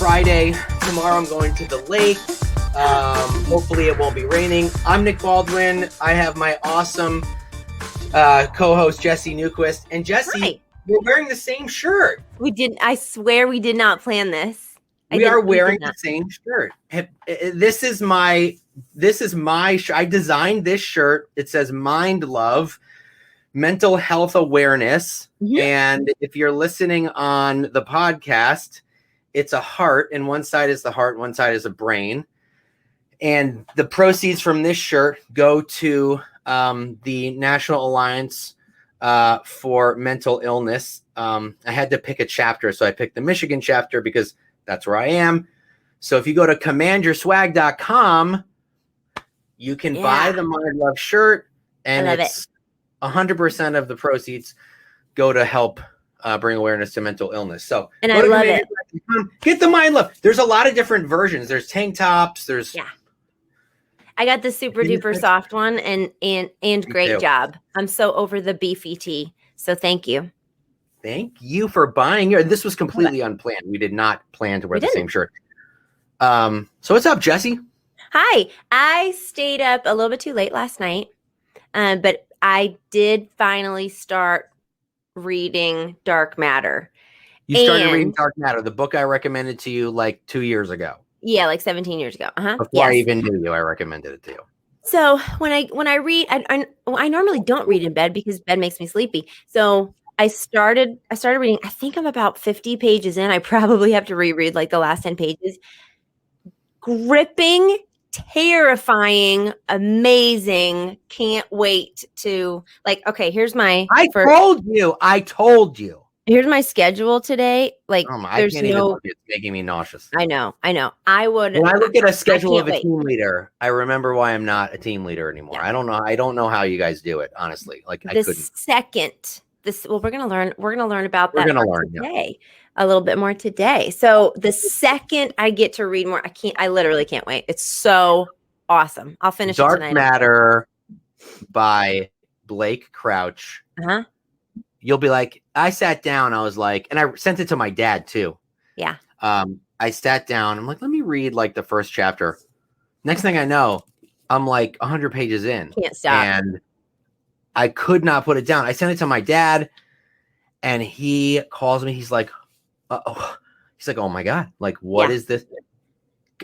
Friday. Tomorrow I'm going to the lake. Hopefully it won't be raining. I'm Nick Baldwin. I have my awesome co-host Jesse Newquist. And Jesse, Hi. we're wearing the same shirt. We didn't. I swear we did not plan this. We are wearing the same shirt. This is my I designed this shirt. It says Mind Love, Mental Health Awareness. Yeah. And if you're listening on the podcast, it's a heart, and one side is the heart, one side is a brain. And the proceeds from this shirt go to the National Alliance for Mental Illness. I had to pick a chapter, so I picked the Michigan chapter because that's where I am. So if you go to commandyourswag.com, you can buy the Mind Love shirt, and it's 100% of the proceeds go to help bring awareness to mental illness. So, and I love it. Get the Mind Love. There's a lot of different versions. There's tank tops. There's I got the super duper soft one, and great job. I'm so over the beefy tee. So thank you. Thank you for buying your. This was completely unplanned. We did not plan to wear the same shirt. So what's up, Jesse? Hi. I stayed up a little bit too late last night, but I did finally start reading Dark Matter. You started reading Dark Matter, the book I recommended to you like 2 years ago. Yeah, like 17 years ago. Before I even knew you, I recommended it to you. So when I read, I normally don't read in bed because bed makes me sleepy. So I started reading. I think I'm about 50 pages in. I probably have to reread like the last 10 pages. Gripping, terrifying, amazing. Can't wait to okay, here's my I told you. Here's my schedule today. Like I can't even, it's making me nauseous. I know. I would when I look at a schedule of a team leader, I remember why I'm not a team leader anymore. Yeah. I don't know how you guys do it, honestly. Like I couldn't. We're gonna learn about that today. A little bit more today. So the second I get to read more, I literally can't wait. It's so awesome. I'll finish Dark it tonight. Matter by Blake Crouch. You'll be like, I sat down, I was like, and I sent it to my dad too. Yeah. I sat down, I'm like, let me read like the first chapter. Next thing I know, I'm like 100 pages in. Can't stop. And I could not put it down. I sent it to my dad, and he calls me. He's like, oh my God, like, what is this?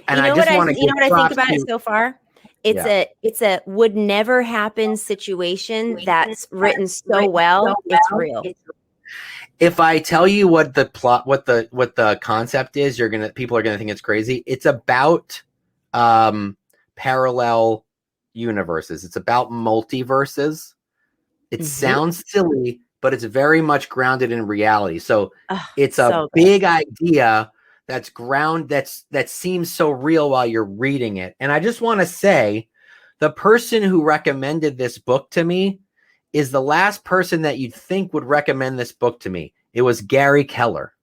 And I just want to, you know what I think about it so far? It's a would never happen situation that's written so well. It's real. If I tell you what the plot, what the concept is, people are gonna think it's crazy. It's about parallel universes. It's about multiverses. It sounds silly, but it's very much grounded in reality. So it's a big idea that seems so real while you're reading it. And I just want to say, the person who recommended this book to me is the last person that you'd think would recommend this book to me. It was Gary Keller.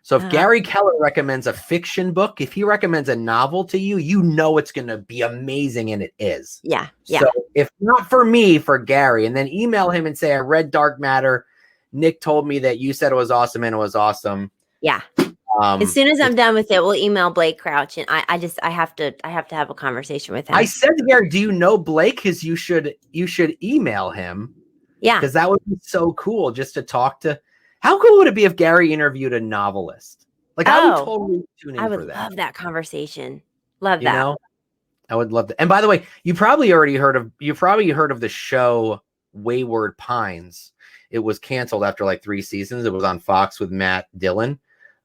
So if Gary Keller recommends a fiction book, if he recommends a novel to you, you know it's going to be amazing, and it is. Yeah. So if not for me, for Gary, and then email him and say, I read Dark Matter. Nick told me that you said it was awesome, and it was awesome. Yeah. As soon as I'm done with it, we'll email Blake Crouch, and I have to have a conversation with him. I said to Gary, do you know Blake? Because you should email him. Yeah. Because that would be so cool just to talk to. How cool would it be if Gary interviewed a novelist? Like, I would totally tune in for that. I would love that conversation. Love that. You know? I would love that. And by the way, you probably heard of the show Wayward Pines. It was canceled after like 3 seasons. It was on Fox with Matt Dillon.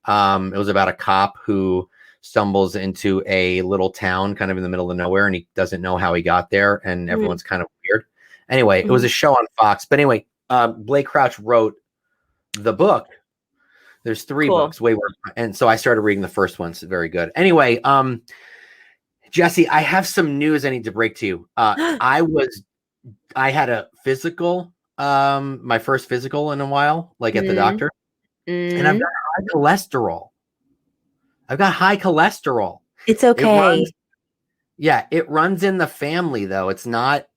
It was about a cop who stumbles into a little town kind of in the middle of nowhere, and he doesn't know how he got there, and everyone's kind of weird. Anyway, it was a show on Fox. But anyway, Blake Crouch wrote the book. There's 3 books, Wayward, and so I started reading the first one. It's very good. Anyway, Jesse, I have some news I need to break to you. I had a physical, my first physical in a while, like at the doctor, and I've got high cholesterol. It's okay. It runs in the family though. It's not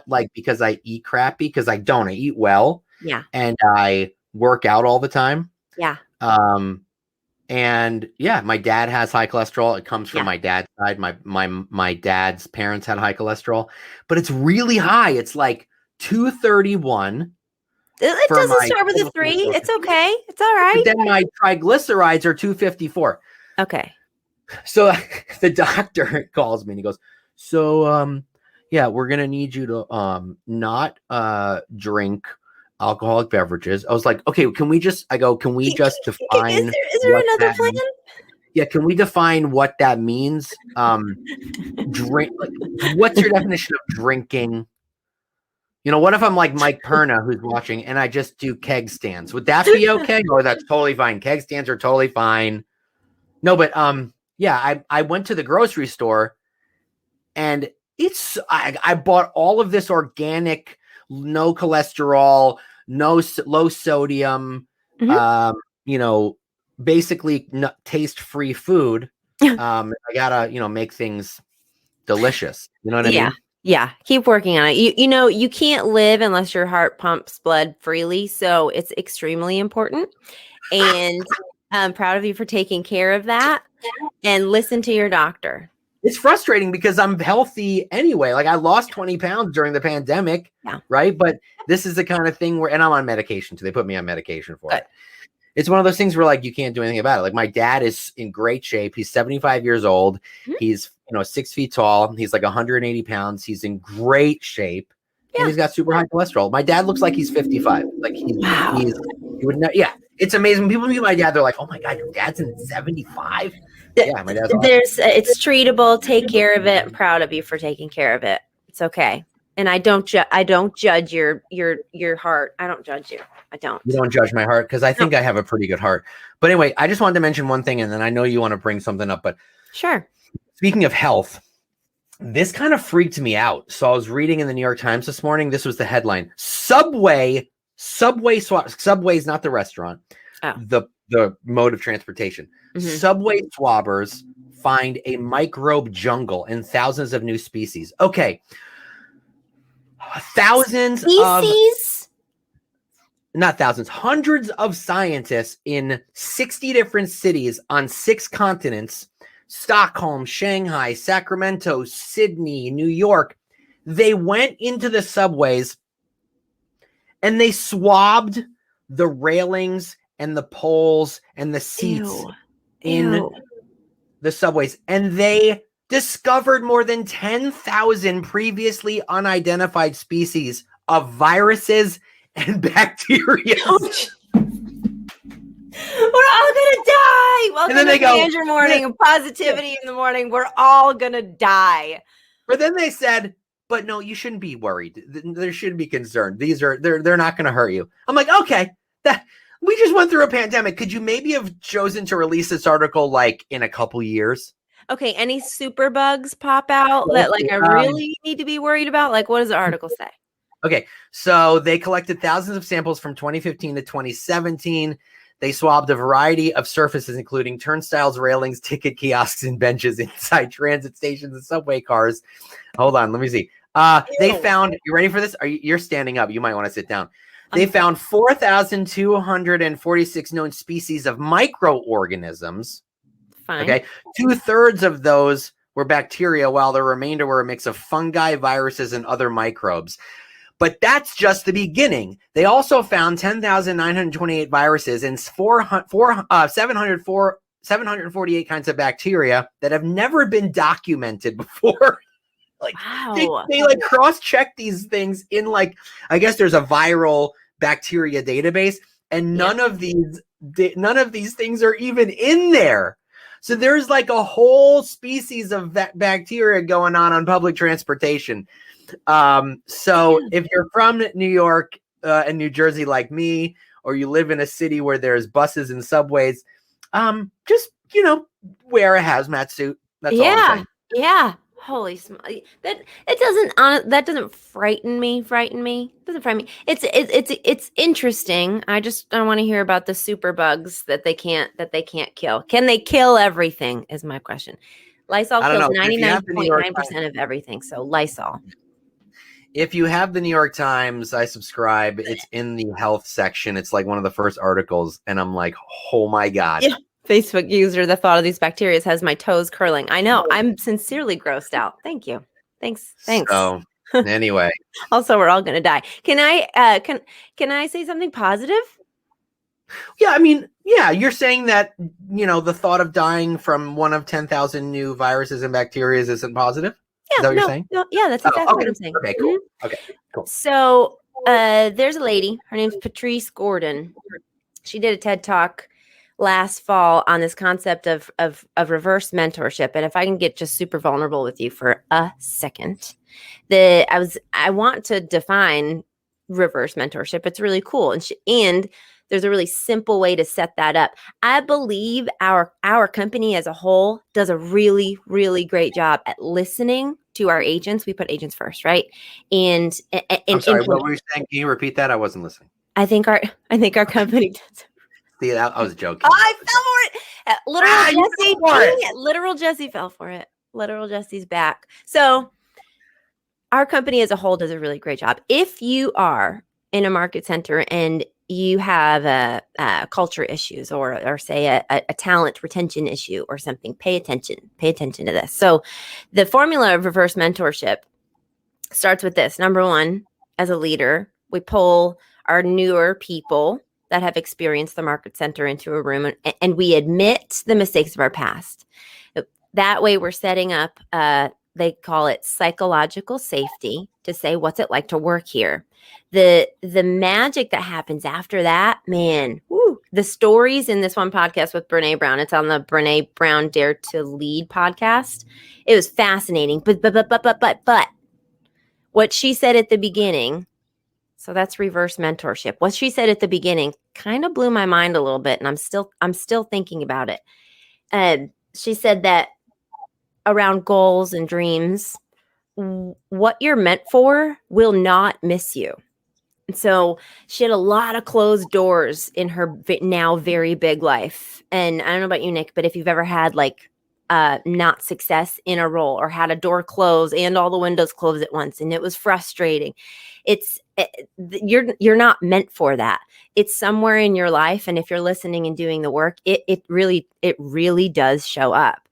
like because I eat crappy, because I don't. I eat well. Yeah. And I work out all the time. Yeah. And yeah, my dad has high cholesterol. It comes from Yeah. my dad's side. My dad's parents had high cholesterol, but it's really high. It's like 231 It for doesn't my start with a total 3. cholesterol. It's okay. It's all But right. then my triglycerides are 254. Okay. So the doctor calls me and he goes, so yeah, we're gonna need you to not drink alcoholic beverages. I was like, okay, can we just define Is there what another that plan? means? Yeah, can we define what that means? Drink, like, what's your definition of drinking? You know, what if I'm like Mike Perna who's watching and I just do keg stands? Would that be okay? Or that's totally fine. Keg stands are totally fine. No, but yeah, I went to the grocery store and I bought all of this organic, no cholesterol, low sodium, you know, basically taste free food. I gotta, you know, make things delicious. You know what I Yeah. mean? Yeah. Keep working on it. You know, you can't live unless your heart pumps blood freely. So it's extremely important. And I'm proud of you for taking care of that, and listen to your doctor. It's frustrating because I'm healthy anyway. Like I lost 20 pounds during the pandemic, right? But this is the kind of thing where, and I'm on medication too. They put me on medication for it. It's one of those things where like you can't do anything about it. Like my dad is in great shape. He's 75 years old. He's 6 feet tall. He's like 180 pounds. He's in great shape, and he's got super high cholesterol. My dad looks like he's 55. Like he would know. Yeah, it's amazing. When people meet my dad, they're like, "Oh my god, your dad's in 75." Yeah, my dad's awesome. It's treatable. Take care of it. I'm proud of you for taking care of it. It's okay. And I don't judge your heart. I don't judge you. I don't. You don't judge my heart because I think I have a pretty good heart. But anyway, I just wanted to mention one thing, and then I know you want to bring something up. But sure. Speaking of health, this kind of freaked me out. So I was reading in the New York Times this morning. This was the headline: Subway is not the restaurant, the mode of transportation. Subway swabbers find a microbe jungle and thousands of new species. Okay. Hundreds of scientists in 60 different cities on 6 continents, Stockholm, Shanghai, Sacramento, Sydney, New York. They went into the subways and they swabbed the railings and the poles and the seats in the subways. And they discovered more than 10,000 previously unidentified species of viruses and bacteria. We're all gonna die. Welcome to Andrew Morning and Positivity in the Morning. We're all gonna die. But then they said, but no, you shouldn't be worried. There shouldn't be concerned. They're not gonna hurt you. I'm like, okay, we just went through a pandemic. Could you maybe have chosen to release this article like in a couple years? Okay, any super bugs pop out that like I really need to be worried about? Like, what does the article say? Okay, so they collected thousands of samples from 2015 to 2017. They swabbed a variety of surfaces, including turnstiles, railings, ticket kiosks, and benches inside transit stations and subway cars. Hold on, let me see. They found, you ready for this? You're standing up. You might want to sit down. They found 4,246 known species of microorganisms. Fine. Okay, 2/3 of those were bacteria, while the remainder were a mix of fungi, viruses, and other microbes. But that's just the beginning. They also found 10,928 viruses and 748 kinds of bacteria that have never been documented before. Like, wow. They like cross-check these things in like, I guess there's a viral bacteria database, and none of these things are even in there. So there's like a whole species of bacteria going on public transportation. So if you're from New York and New Jersey like me, or you live in a city where there's buses and subways, just, wear a hazmat suit. That's all I'm saying. Yeah. Holy smokes. That doesn't frighten me. It doesn't frighten me. It's interesting. I want to hear about the super bugs that they can't kill. Can they kill everything is my question. Lysol kills 99.9% of everything. So Lysol. If you have the New York Times, I subscribe. It's in the health section. It's like one of the first articles. And I'm like, oh my God. Yeah. Facebook user, the thought of these bacteria has my toes curling. I know. I'm sincerely grossed out. Thank you. Thanks. So anyway. Also, we're all gonna die. Can I say something positive? Yeah, I mean, yeah, you're saying that, the thought of dying from one of 10,000 new viruses and bacteria isn't positive? Yeah, is that what you're saying? No, yeah, that's exactly what I'm saying. Okay, cool. Okay, cool. So there's a lady, her name's Patrice Gordon. She did a TED Talk last fall on this concept of reverse mentorship. And if I can get just super vulnerable with you for a second, I want to define reverse mentorship. It's really cool. And there's a really simple way to set that up. I believe our company as a whole does a really, really great job at listening to our agents. We put agents first, right? And I'm sorry, what were you saying? Can you repeat that? I wasn't listening. I think our company does. See, I was joking. I fell for it. Literal Jesse fell for it. Literal Jesse's back. So our company as a whole does a really great job. If you are in a market center and you have a culture issues or say a talent retention issue or something, pay attention to this. So the formula of reverse mentorship starts with this. Number one, as a leader, we pull our newer people that have experienced the market center into a room and we admit the mistakes of our past. That way we're setting up, they call it psychological safety, to say, what's it like to work here? The magic that happens after that, man, the stories in this one podcast with Brene Brown, it's on the Brene Brown Dare to Lead podcast. It was fascinating. But what she said at the beginning, so that's reverse mentorship. What she said at the beginning kind of blew my mind a little bit, and I'm still thinking about it. She said that around goals and dreams, what you're meant for will not miss you. And so she had a lot of closed doors in her now very big life. And I don't know about you, Nick, but if you've ever had not success in a role or had a door close and all the windows close at once, and it was frustrating, you're not meant for that. It's somewhere in your life. And if you're listening and doing the work, it really does show up.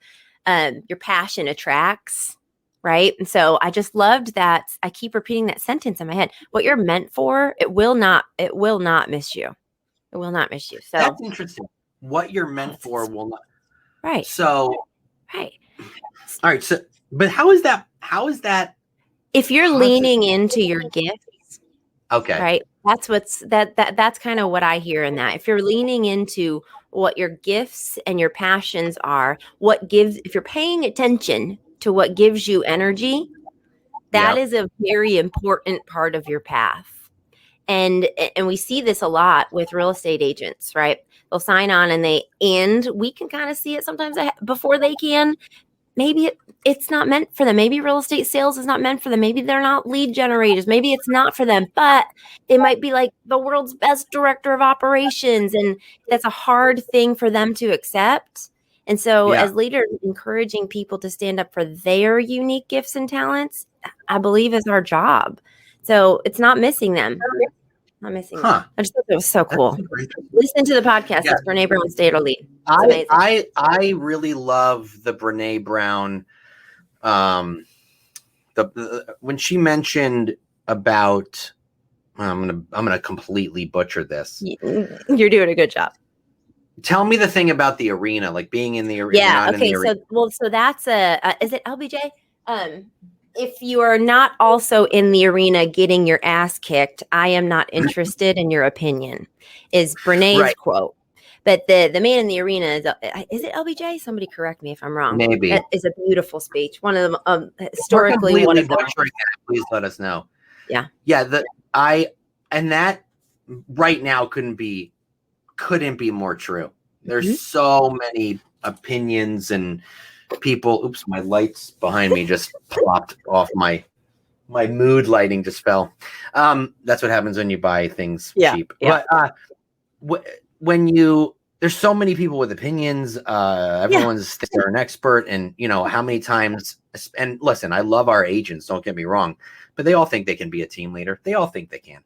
Your passion attracts, right? And so I just loved that. I keep repeating that sentence in my head. What you're meant for, it will not miss you. It will not miss you. So that's interesting. What you're meant for will not. Right. So, right. All right. So, but how is that? If you're leaning into your gifts, okay. Right. That's kind of what I hear in that. If you're leaning into what your gifts and your passions are, if you're paying attention to what gives you energy, that is a very important part of your path. And we see this a lot with real estate agents, right? They'll sign on and we can kind of see it sometimes before they can. Maybe it's not meant for them. Maybe real estate sales is not meant for them. Maybe they're not lead generators. Maybe it's not for them, but they might be like the world's best director of operations. And that's a hard thing for them to accept. And so as leaders, encouraging people to stand up for their unique gifts and talents, I believe is our job. So it's not missing them. Not missing them. I just thought that was so cool. Listen to the podcast. It's Brene Brown's Dare to Lead. I really love the Brene Brown. When she mentioned about, I'm gonna completely butcher this. You're doing a good job. Tell me the thing about the arena, like being in the arena. Yeah. Okay. So that's is it LBJ? If you are not also in the arena getting your ass kicked, I am not interested in your opinion, is Brene's quote. But the man in the arena is it LBJ? Somebody correct me if I'm wrong. Maybe. That is a beautiful speech. One of them historically one of them. Please let us know. Yeah. Yeah. That right now couldn't be more true. There's so many opinions and people. Oops, my lights behind me just plopped off. My mood lighting just fell. That's what happens when you buy things cheap. Yeah. But there's so many people with opinions. Everyone's they're an expert, and how many times. And listen, I love our agents. Don't get me wrong, but they all think they can be a team leader. They all think they can.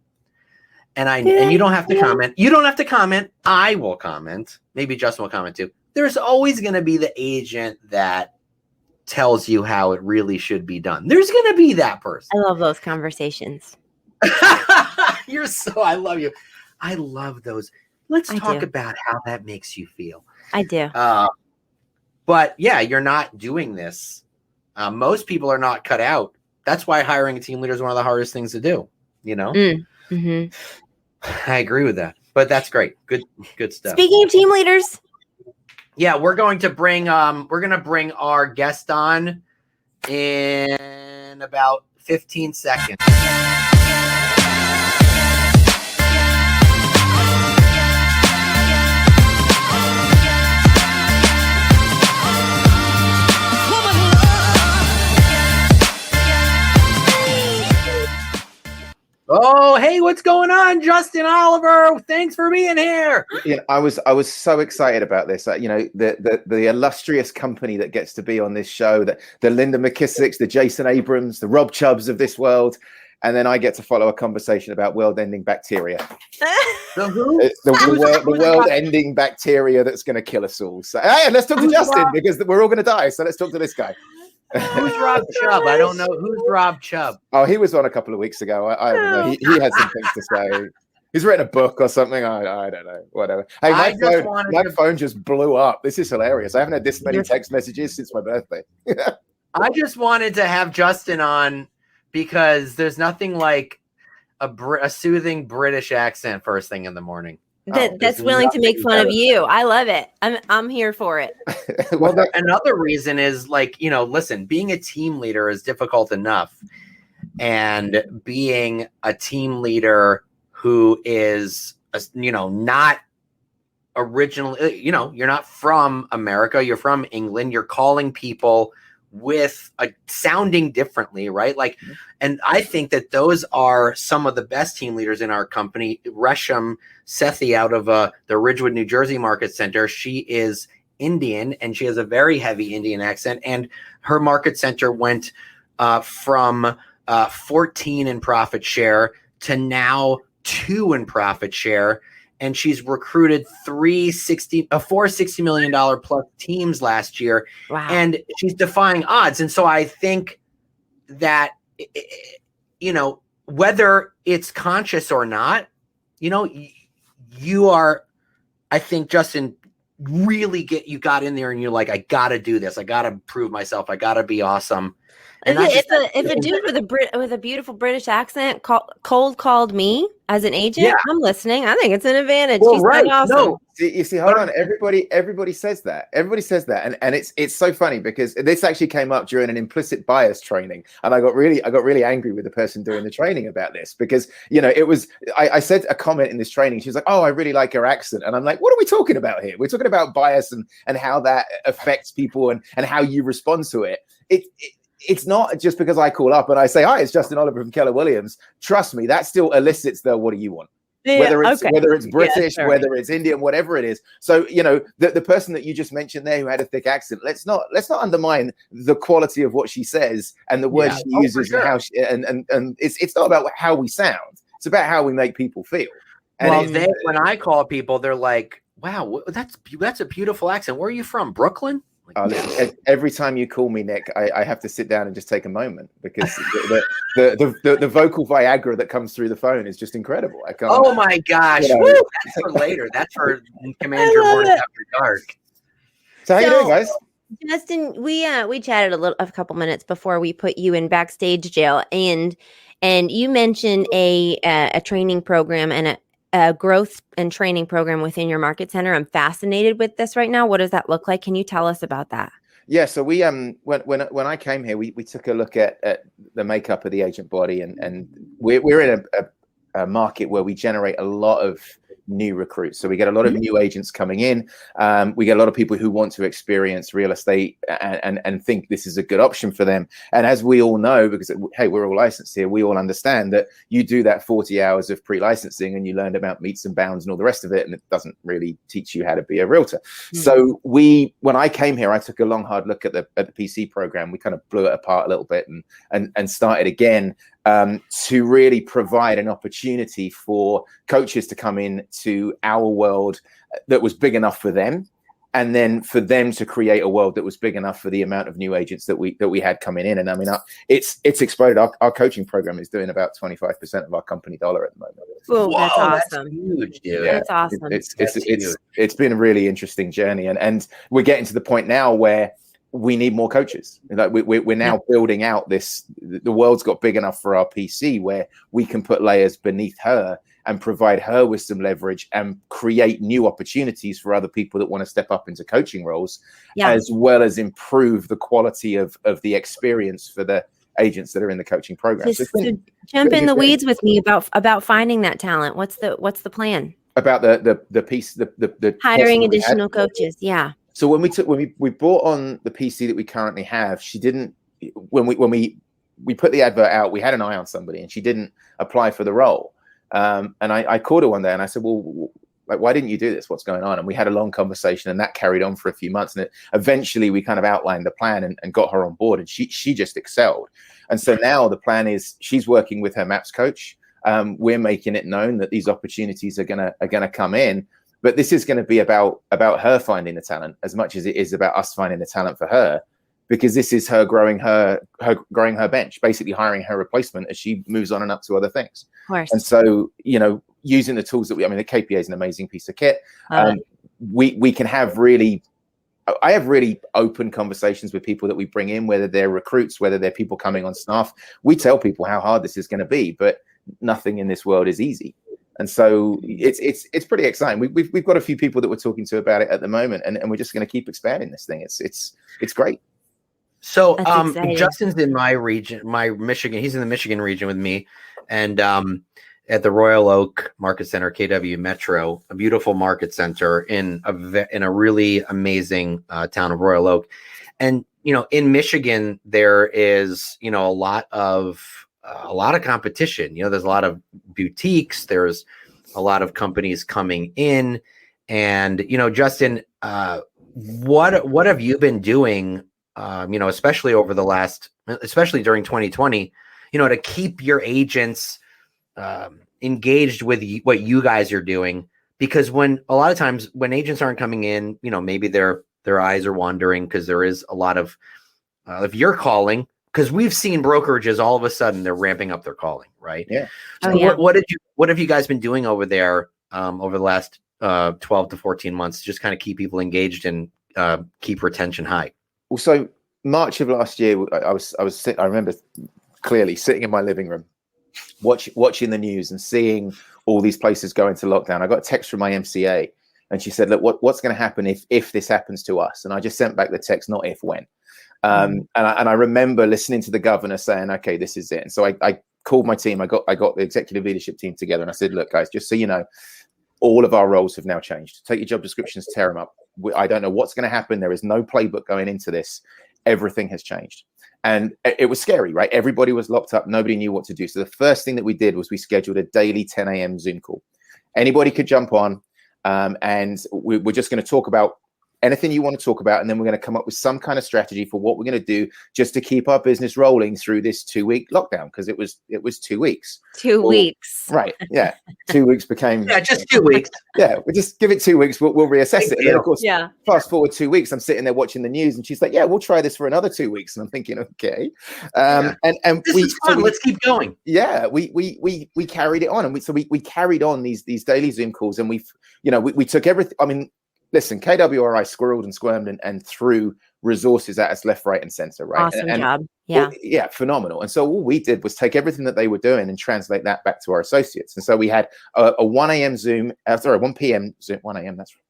And you don't have to comment. You don't have to comment. I will comment. Maybe Justin will comment too. there's always going to be the agent that tells you how it really should be done. There's going to be that person. I love those conversations. I love you. I love those. Let's talk about how that makes you feel. I do. But yeah, you're not doing this. Most people are not cut out. That's why hiring a team leader is one of the hardest things to do. You know, I agree with that. But that's great. Good stuff. Speaking of team leaders. Yeah, we're going to bring our guest on in about 15 seconds. Oh, hey, what's going on, Justin Oliver? Thanks for being here. You know, I was so excited about this. You know, the illustrious company that gets to be on this show, the Linda McKissicks, the Jason Abrams, the Rob Chubbs of this world, and then I get to follow a conversation about world-ending bacteria. The world-ending bacteria that's going to kill us all. So, hey, let's talk to Justin because we're all going to die. So let's talk to this guy. Who's Rob Chubb? I don't know. Who's Rob Chubb? Oh, he was on a couple of weeks ago. I don't know. He had some things to say. He's written a book or something. I don't know. Whatever. Hey, my phone just blew up. This is hilarious. I haven't had this many text messages since my birthday. I just wanted to have Justin on because there's nothing like a soothing British accent first thing in the morning. That's willing to make fun of you. I love it. I'm here for it. Well, another reason is listen, being a team leader is difficult enough, and being a team leader who is not originally, you're not from America, you're from England, you're calling people with sounding differently, right? And I think that those are some of the best team leaders in our company. Resham Sethi out of the Ridgewood, New Jersey market center. She is Indian and she has a very heavy Indian accent. And her market center went from 14 in profit share to now 2 in profit share. And she's recruited four $60 million plus teams last year. Wow. And she's defying odds. And so I think that, whether it's conscious or not, you are, I think, Justin, really you got in there and you're like, I got to do this. I got to prove myself. I got to be awesome. And if a dude with a beautiful British accent cold called me as an agent, I'm listening. I think it's an advantage. Well, He's right. Awesome. No. You see, hold on. Everybody says that. Everybody says that, and it's so funny because this actually came up during an implicit bias training, and I got really angry with the person doing the training about this because it was I said a comment in this training. She was like, "Oh, I really like her accent," and I'm like, "What are we talking about here? We're talking about bias and how that affects people and how you respond to it." It's not just because I call up and I say, "Hi, it's Justin Oliver from Keller Williams." Trust me, that still elicits the "What do you want?" Whether it's British, whether it's Indian, whatever it is. So the person that you just mentioned there who had a thick accent, let's not undermine the quality of what she says and the words she uses and how and it's not about how we sound. It's about how we make people feel. And when I call people, they're like, "Wow, that's a beautiful accent. Where are you from? Brooklyn?" Every time you call me, Nick, I have to sit down and just take a moment because the vocal Viagra that comes through the phone is just incredible. I can't. Oh my gosh! That's for later. That's for Commander Morning After Dark. So how you doing, guys? Justin, we chatted a couple minutes before we put you in backstage jail, and you mentioned a training program and a growth and training program within your market center. I'm fascinated with this right now. What does that look like? Can you tell us about that? Yeah, so we when I came here, we took a look at the makeup of the agent body, and we're in a market where we generate a lot of new recruits. So we get a lot of new agents coming in. We get a lot of people who want to experience real estate and think this is a good option for them. And as we all know, because hey, we're all licensed here, we all understand that you do that 40 hours of pre-licensing and you learn about meets and bounds and all the rest of it, and it doesn't really teach you how to be a realtor. So when I came here, I took a long, hard look at the PC program. We kind of blew it apart a little bit and started again to really provide an opportunity for coaches to come in to our world that was big enough for them and then for them to create a world that was big enough for the amount of new agents that we had coming in. And I mean, it's exploded. Our coaching program is doing about 25% of our company dollar at the moment. Oh, that's awesome. That's huge, dude. Yeah, That's awesome. It's been a really interesting journey, and we're getting to the point now where we need more coaches. Like we're now building out this. The world's got big enough for our PC where we can put layers beneath her and provide her with some leverage and create new opportunities for other people that want to step up into coaching roles, as well as improve the quality of the experience for the agents that are in the coaching program. So jump in the weeds with me about finding that talent. What's the plan? About the piece, the hiring additional coaches. Yeah. So when we brought on the PC that we currently have, she didn't, when we put the advert out, we had an eye on somebody and she didn't apply for the role. And I called her one day and I said, well, like, why didn't you do this? What's going on? And we had a long conversation and that carried on for a few months. And eventually we kind of outlined the plan and got her on board, and she just excelled. And so now the plan is she's working with her MAPS coach. We're making it known that these opportunities are gonna come in, but this is going to be about her finding the talent as much as it is about us finding the talent for her, because this is her growing her bench, basically hiring her replacement as she moves on and up to other things. Of course. And so, using the tools that the KPA is an amazing piece of kit. We can have I have really open conversations with people that we bring in, whether they're recruits, whether they're people coming on staff. We tell people how hard this is going to be, but nothing in this world is easy. And so it's pretty exciting. We've got a few people that we're talking to about it at the moment, and we're just going to keep expanding this thing. It's great. So Justin's in my region, my Michigan. He's in the Michigan region with me, and at the Royal Oak Market Center, KW Metro, a beautiful market center in a really amazing town of Royal Oak. And in Michigan, there is a lot of competition. There's a lot of boutiques. There's a lot of companies coming in, and Justin, what have you been doing? Especially especially during 2020, to keep your agents engaged with what you guys are doing, because a lot of times when agents aren't coming in, maybe their eyes are wandering because there is a lot of if you're calling, because we've seen brokerages all of a sudden they're ramping up their calling, right? Yeah. So what have you guys been doing over there over the last 12 to 14 months to just kind of keep people engaged and keep retention high? Well, so March of last year, I remember clearly sitting in my living room, watching the news and seeing all these places go into lockdown. I got a text from my MCA, and she said, "Look, what's going to happen if this happens to us?" And I just sent back the text, not if, when. And I remember listening to the governor saying, "Okay, this is it." And so I called my team. I got the executive leadership team together, and I said, "Look, guys, just so you know, all of our roles have now changed. Take your job descriptions, tear them up. I don't know what's going to happen. There is no playbook going into this. Everything has changed." And it was scary, right? Everybody was locked up. Nobody knew what to do. So the first thing that we did was we scheduled a daily 10 a.m. Zoom call. Anybody could jump on, and we're just going to talk about anything you want to talk about, and then we're going to come up with some kind of strategy for what we're going to do just to keep our business rolling through this 2-week lockdown, because it was 2 weeks. 2 weeks. Right. Yeah. 2 weeks became just 2 weeks. Yeah, we'll just give it 2 weeks. We'll reassess it. And then, of course, fast forward 2 weeks, I'm sitting there watching the news, and she's like, "Yeah, we'll try this for another 2 weeks." And I'm thinking, okay. And this is fun. Let's keep going. Yeah, we carried it on, and we carried on these daily Zoom calls, and we took everything. I mean, listen, KWRI squirreled and squirmed and threw resources at us left, right, and center, right? Awesome job. Yeah. Yeah, phenomenal. And so all we did was take everything that they were doing and translate that back to our associates. And so we had a 1 a.m. Zoom, 1 p.m. Zoom, 1 a.m. That's right.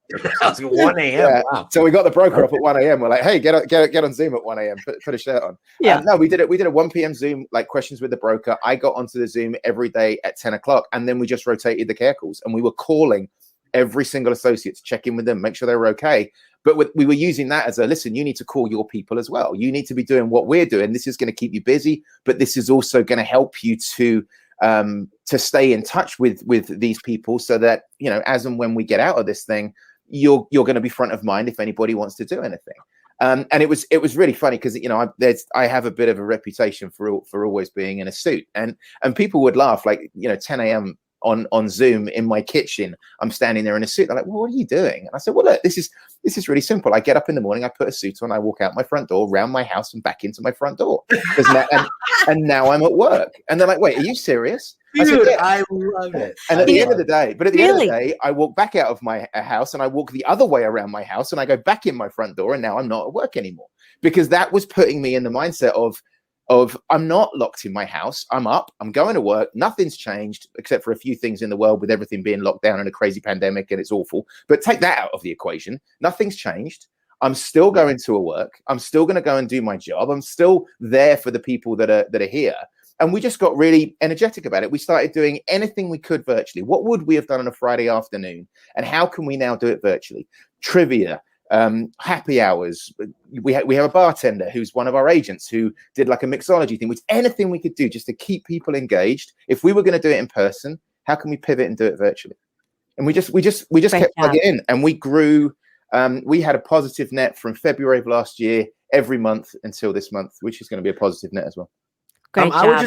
1 a.m. Yeah. Wow. So we got the broker up at 1 a.m. We're like, "Hey, get on Zoom at 1 a.m. Put a shirt on." Yeah. No, we did a 1 p.m. Zoom, like questions with the broker. I got onto the Zoom every day at 10 o'clock, and then we just rotated the care calls, and we were calling every single associate to check in with them, make sure they were okay. But we were using that as listen, you need to call your people as well. You need to be doing what we're doing. This is going to keep you busy, but this is also going to help you to stay in touch with these people, so that, as and when we get out of this thing, you're going to be front of mind if anybody wants to do anything. And it was really funny because I have a bit of a reputation for always being in a suit, and people would laugh, like 10 a.m. on Zoom in my kitchen. I'm standing there in a suit. They're like, well, what are you doing? And I said, well, look, this is really simple. I get up in the morning, I put a suit on, I walk out my front door, around my house, and back into my front door. And now I'm at work. And they're like, wait, are you serious? Dude, I love it. And at the end of the day, end of the day, I walk back out of my house and I walk the other way around my house and I go back in my front door, and now I'm not at work anymore, because that was putting me in the mindset of I'm not locked in my house. I'm up. I'm going to work. Nothing's changed except for a few things in the world, with everything being locked down and a crazy pandemic, and it's awful. But take that out of the equation. Nothing's changed. I'm still going to work. I'm still going to go and do my job. I'm still there for the people that are here. And we just got really energetic about it. We started doing anything we could virtually. What would we have done on a Friday afternoon? And how can we now do it virtually? Trivia, happy hours. We have a bartender who's one of our agents who did like a mixology thing, which anything we could do just to keep people engaged. If we were going to do it in person, how can we pivot and do it virtually? And we just kept plugging in, and we grew. We had a positive net from February of last year every month until this month, which is going to be a positive net as well. I would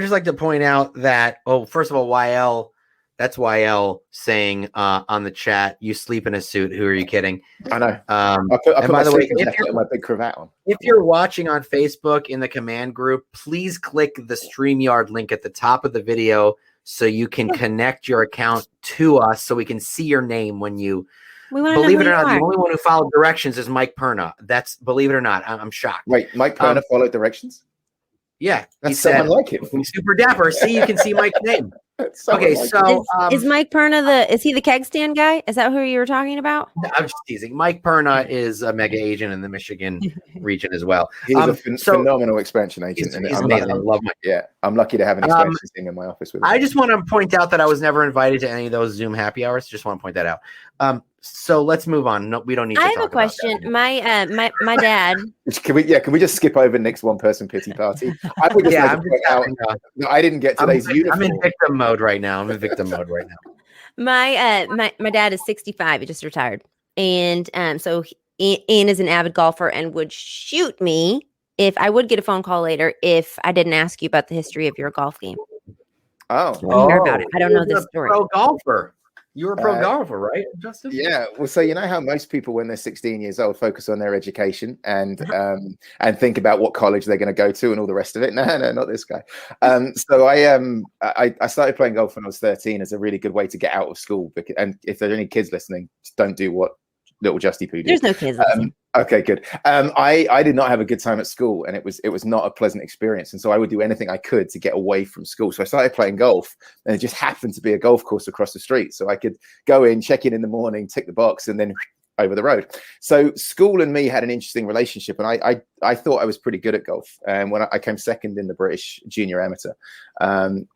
just like to point out that, first of all, YL, that's YL saying on the chat, you sleep in a suit. Who are you kidding? I know. I put by the way, my big cravat on. If you're watching on Facebook in the command group, please click the StreamYard link at the top of the video so you can connect your account to us, so we can see your name when you. Believe it or not, the only one who followed directions is Mike Perna. That's, believe it or not, I'm shocked. Wait, Mike Perna followed directions? Yeah, that's someone like him. Super dapper. See, you can see Mike's name. Okay, so is Mike Perna is he the keg stand guy? Is that who you were talking about? No, I'm just teasing. Mike Perna is a mega agent in the Michigan region as well. He's a phenomenal expansion agent. He's amazing. I love Mike. Yeah, I'm lucky to have an expansion thing in my office with him. I just want to point out that I was never invited to any of those Zoom happy hours. Just want to point that out. So let's move on. No, we don't need to I have a question. My dad. Can we just skip over Nick's one person pity party? I would just I didn't get today's uniform. I'm in victim mode right now. My dad is 65. He just retired. And so Ian is an avid golfer and would shoot me if I would get a phone call later if I didn't ask you about the history of your golf game. Oh. Hear about it. I don't know this story. Pro golfer. You were a pro golfer, right, Justin? Yeah. Well, so you know how most people, when they're 16 years old, focus on their education and think about what college they're going to go to and all the rest of it. No, not this guy. So I started playing golf when I was 13 as a really good way to get out of school. And if there's any kids listening, just don't do what little Justy Poo did. There's no kids listening. Okay, good. I did not have a good time at school, and it was not a pleasant experience. And so I would do anything I could to get away from school. So I started playing golf, and it just happened to be a golf course across the street. So I could go in, check in the morning, tick the box, and then over the road. So school and me had an interesting relationship, and I thought I was pretty good at golf. And when I came second in the British junior amateur,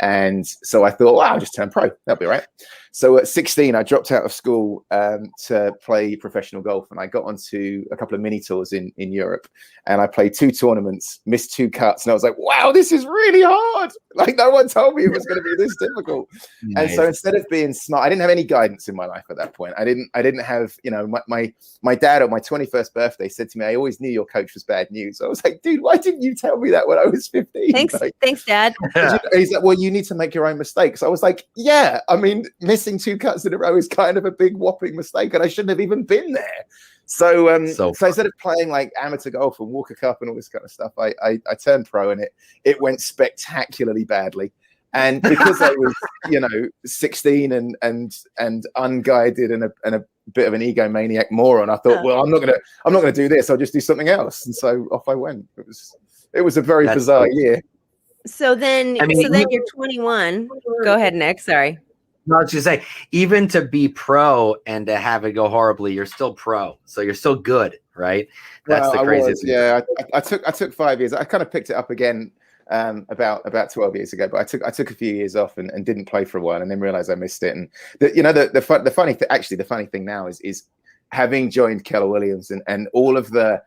and so I thought, well, I'll just turn pro. That'll be all right. So at 16, I dropped out of school to play professional golf, and I got onto a couple of mini tours in Europe, and I played 2 tournaments, missed 2 cuts, and I was like, wow, this is really hard. Like, no one told me it was going to be this difficult. Nice. And so instead of being smart, I didn't have any guidance in my life at that point. I didn't have, my dad on my 21st birthday said to me, I always knew your coach was bad news. I was like, dude, why didn't you tell me that when I was 15? Thanks, Dad. He's like, well, you need to make your own mistakes. I was like, yeah, I mean, missing 2 cuts in a row is kind of a big whopping mistake, and I shouldn't have even been there. So instead of playing like amateur golf and Walker Cup and all this kind of stuff, I turned pro, and it went spectacularly badly. And because I was, 16 and unguided and a bit of an egomaniac moron, I thought, well, I'm not gonna do this. I'll just do something else. And so off I went. It was a very bizarre year. So then, you're 21. Go ahead, Nick. Sorry. No, I was just saying, even to be pro and to have it go horribly, you're still pro, so you're still good, right? That's the craziest thing. Yeah, I took 5 years. I kind of picked it up again about 12 years ago, but I took a few years off and didn't play for a while, and then realized I missed it. And the funny thing now is having joined Keller Williams and all of the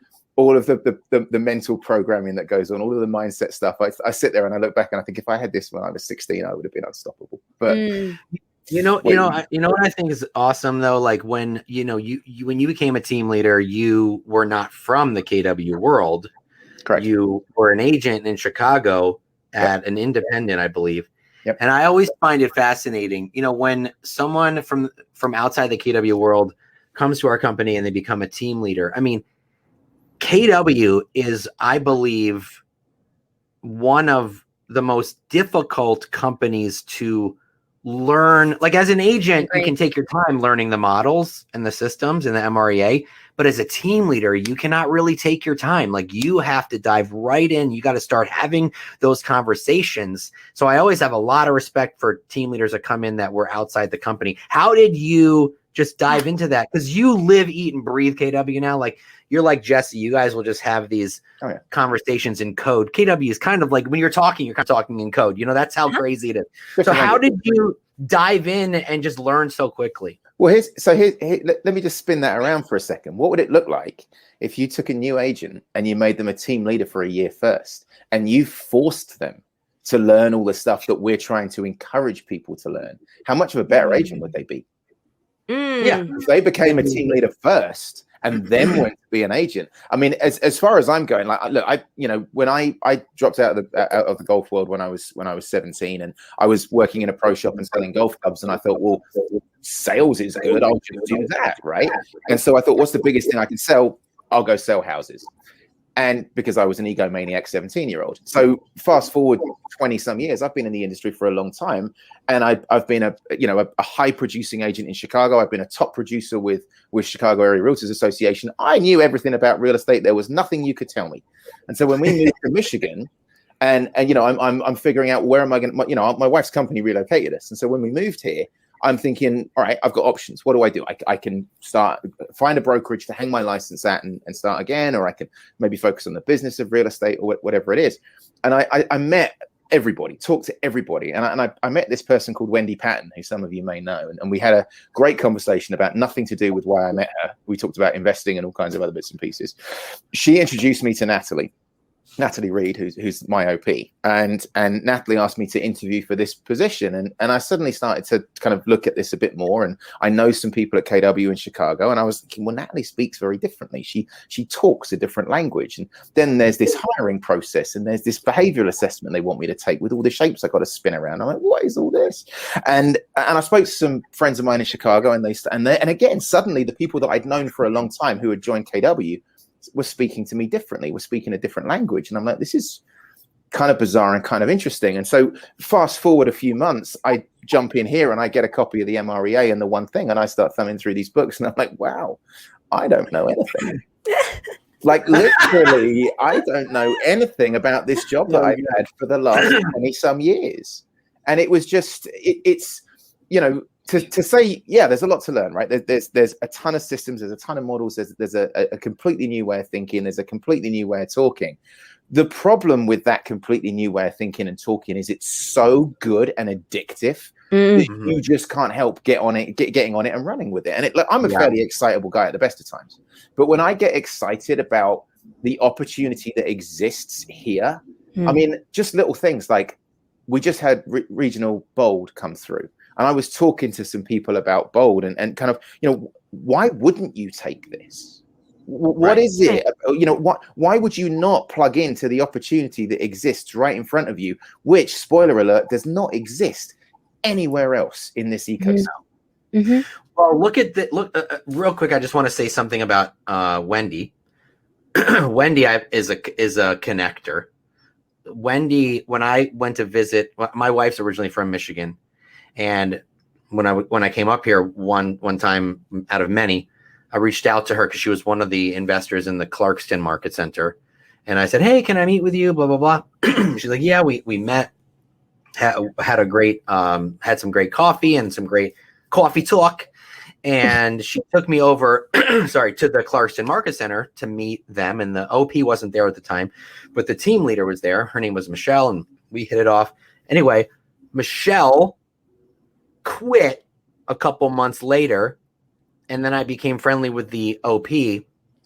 mental programming that goes on, all of the mindset stuff. I sit there and I look back and I think if I had this when I was 16, I would have been unstoppable. But you know what I think is awesome though, like when when you became a team leader, you were not from the KW world. Correct. You were an agent in Chicago at an independent, I believe. Yep. And I always find it fascinating, you know, when someone from outside the KW world comes to our company and they become a team leader. I mean, KW is, I believe, one of the most difficult companies to learn. Like, as an agent, you can take your time learning the models and the systems and the MREA, but as a team leader, you cannot really take your time. Like, you have to dive right in. You got to start having those conversations. So I always have a lot of respect for team leaders that come in that were outside the company. How did you just dive into that? Because you live, eat, and breathe KW now. Like, you're like Jesse. You guys will just have these conversations in code. KW is kind of like, when you're talking, you're kind of talking in code. You know, that's how crazy it is. So how did you dive in and just learn so quickly? Well, let me just spin that around for a second. What would it look like if you took a new agent and you made them a team leader for a year first, and you forced them to learn all the stuff that we're trying to encourage people to learn? How much of a better agent would they be? Yeah, if they became a team leader first and then went to be an agent. I mean, as far as I'm going, like, look, when I dropped out of the golf world when I was 17, and I was working in a pro shop and selling golf clubs, and I thought, well, sales is good, I'll just do that, right? And so I thought, what's the biggest thing I can sell? I'll go sell houses. And because I was an egomaniac 17-year-old. So fast forward 20 some years, I've been in the industry for a long time. And I've been a high producing agent in Chicago. I've been a top producer with Chicago Area Realtors Association. I knew everything about real estate. There was nothing you could tell me. And so when we moved to Michigan, and I'm figuring out, where am I going to, my wife's company relocated us. And so when we moved here, I'm thinking, all right, I've got options. What do? I can find a brokerage to hang my license at and start again, or I can maybe focus on the business of real estate, or whatever it is. And I met everybody, talked to everybody. And I met this person called Wendy Patton, who some of you may know. And we had a great conversation about nothing to do with why I met her. We talked about investing and all kinds of other bits and pieces. She introduced me to Natalie Reed, who's my OP, and Natalie asked me to interview for this position, and I suddenly started to kind of look at this a bit more, and I know some people at KW in Chicago, and I was thinking, well, Natalie speaks very differently. She talks a different language, and then there's this hiring process, and there's this behavioral assessment they want me to take with all the shapes I got to spin around. I'm like, what is all this? And I spoke to some friends of mine in Chicago, and again, suddenly the people that I'd known for a long time who had joined KW were speaking to me differently, were speaking a different language. And I'm like, this is kind of bizarre and kind of interesting. And so fast forward a few months, I jump in here and I get a copy of the MREA and the one thing, and I start thumbing through these books, and I'm like, wow, I don't know anything. Like, literally, I don't know anything about this job that I've had for the last 20 some years. And it was just, it's, to say, yeah, there's a lot to learn, right? There's a ton of systems, there's a ton of models, there's a completely new way of thinking, there's a completely new way of talking. The problem with that completely new way of thinking and talking is it's so good and addictive that you just can't help getting on it and running with it. And I'm a fairly excitable guy at the best of times, but when I get excited about the opportunity that exists here, I mean, just little things like we just had regional bold come through. And I was talking to some people about bold and kind of, why wouldn't you take this? What is it? Why would you not plug into the opportunity that exists right in front of you, which, spoiler alert, does not exist anywhere else in this ecosystem? Mm-hmm. Well, look real quick. I just want to say something about Wendy. Wendy is a connector. Wendy, when I went to visit, my wife's originally from Michigan. And when I came up here one time out of many, I reached out to her because she was one of the investors in the Clarkston Market Center. And I said, hey, can I meet with you? Blah, blah, blah. She's like, yeah, we met, had a great, had some great coffee and some great coffee talk. And she took me over, to the Clarkston Market Center to meet them. And the OP wasn't there at the time, but the team leader was there. Her name was Michelle, and we hit it off. Anyway, Michelle quit a couple months later, and then I became friendly with the OP,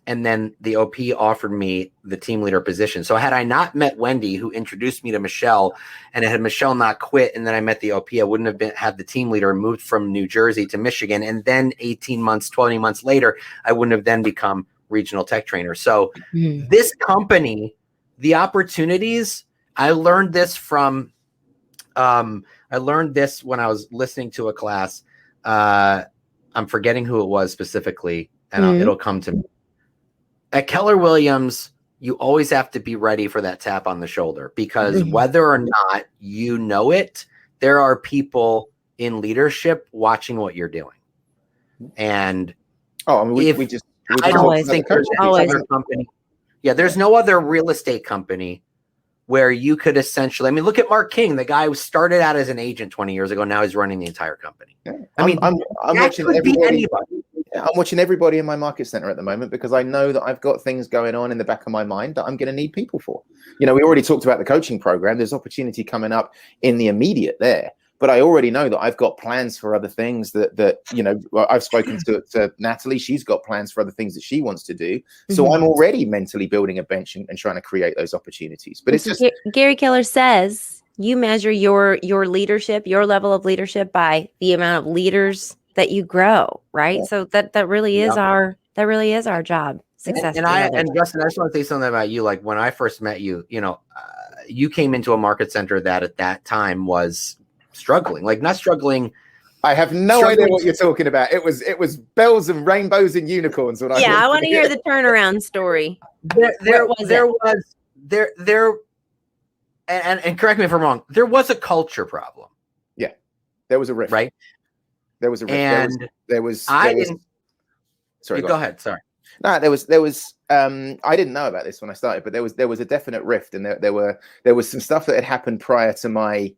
and then the OP offered me the team leader position. So had I not met Wendy, who introduced me to Michelle, and had Michelle not quit, and then I met the OP, I wouldn't have had the team leader, moved from New Jersey to Michigan, and then 18 months, 20 months later, I wouldn't have then become regional tech trainer. So this company, the opportunities, I learned this from I I learned this when I was listening to a class. I'm forgetting who it was specifically, and it'll come to me. At Keller Williams, you always have to be ready for that tap on the shoulder, because whether or not you know it, there are people in leadership watching what you're doing. And I don't think there's any other company. Yeah, there's no other real estate company where you could essentially, I mean, look at Mark King, the guy who started out as an agent 20 years ago. Now he's running the entire company. Yeah. I'm watching everybody. I'm watching everybody in my market center at the moment, because I know that I've got things going on in the back of my mind that I'm going to need people for. We already talked about the coaching program. There's opportunity coming up in the immediate there, but I already know that I've got plans for other things that I've spoken to Natalie. She's got plans for other things that she wants to do. So I'm already mentally building a bench and trying to create those opportunities. But it's just Gary Keller says you measure your leadership, your level of leadership by the amount of leaders that you grow, right? Yeah. So that really is our job. Success. And Justin, I just want to say something about you. Like when I first met you, you came into a market center that at that time was struggling, like not struggling. I have no idea what you're talking about. It was bells and rainbows and unicorns. I want to hear the turnaround story. There was and correct me if I'm wrong. There was a culture problem. Yeah, there was a rift. Right. There was a rift. And sorry, go ahead. Sorry. No, there was. I didn't know about this when I started, but there was a definite rift, and there was some stuff that had happened prior to my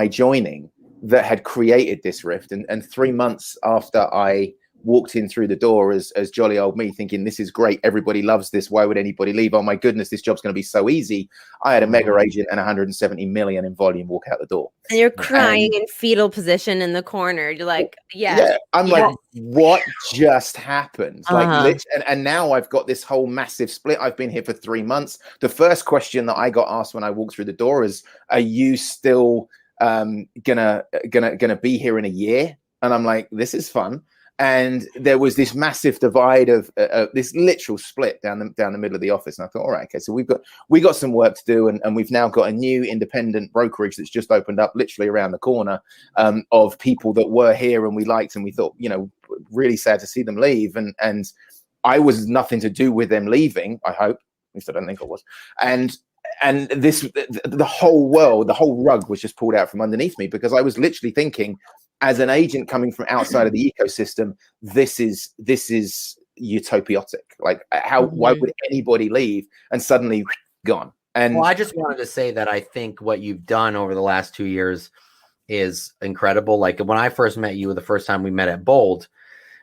joining that had created this rift. And 3 months after I walked in through the door as jolly old me, thinking this is great, everybody loves this, why would anybody leave? Oh my goodness, this job's going to be so easy. I had a mega agent and 170 million in volume walk out the door, and you're crying in fetal position in the corner. You're like, I'm like, what just happened? Like, and now I've got this whole massive split. I've been here for 3 months. The first question that I got asked when I walked through the door is, are you still gonna be here in a year? And I'm like, this is fun. And there was this massive divide of this literal split down the middle of the office. And I thought, all right, okay, so we got some work to do, and we've now got a new independent brokerage that's just opened up literally around the corner, of people that were here and we liked, and we thought, really sad to see them leave. And I was nothing to do with them leaving. I hope, at least I don't think I was. And the whole world, the whole rug was just pulled out from underneath me, because I was literally thinking, as an agent coming from outside of the ecosystem, this is utopiotic. Like, why would anybody leave? And suddenly gone. And I just wanted to say that I think what you've done over the last 2 years is incredible. Like when I first met you, the first time we met at Bold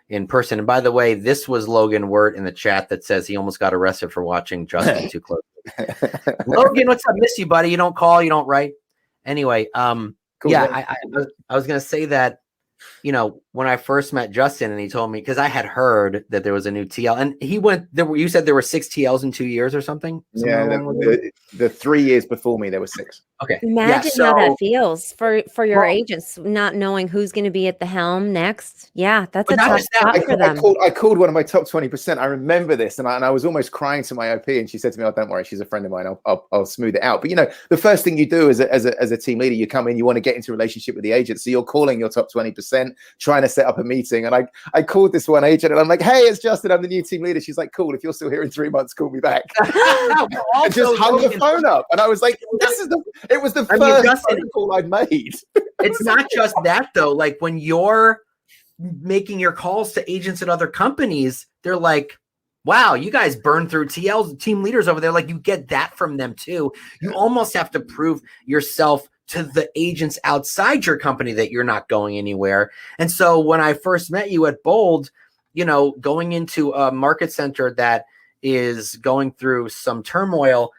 in person. And by the way, this was Logan Wirt in the chat that says he almost got arrested for watching Justin too close. Logan, what's up? Miss you, buddy. You don't call, you don't write. Anyway, cool, yeah, I was going to say that, when I first met Justin and he told me, because I had heard that there was a new TL, and he went there. You said there were 6 TLs in 2 years or something. Yeah, the 3 years before me, there were 6. Okay, imagine how that feels for your agents, not knowing who's going to be at the helm next. Yeah, that's a tough spot for them. I called one of my top 20%. I remember this, and I was almost crying to my OP, and she said to me, "Oh, don't worry, she's a friend of mine. I'll smooth it out." But the first thing you do as a team leader, you come in, you want to get into a relationship with the agent, so you're calling your top 20%, trying to set up a meeting. And I called this one agent, and I'm like, "Hey, it's Justin. I'm the new team leader." She's like, "Cool. If you're still here in 3 months, call me back." And just hung the phone up, and I was like, it was the first phone call I'd made. It's not just that though. Like when you're making your calls to agents at other companies, they're like, wow, you guys burn through TLs, team leaders over there. Like you get that from them too. You almost have to prove yourself to the agents outside your company that you're not going anywhere. And so when I first met you at Bold, going into a market center that is going through some turmoil,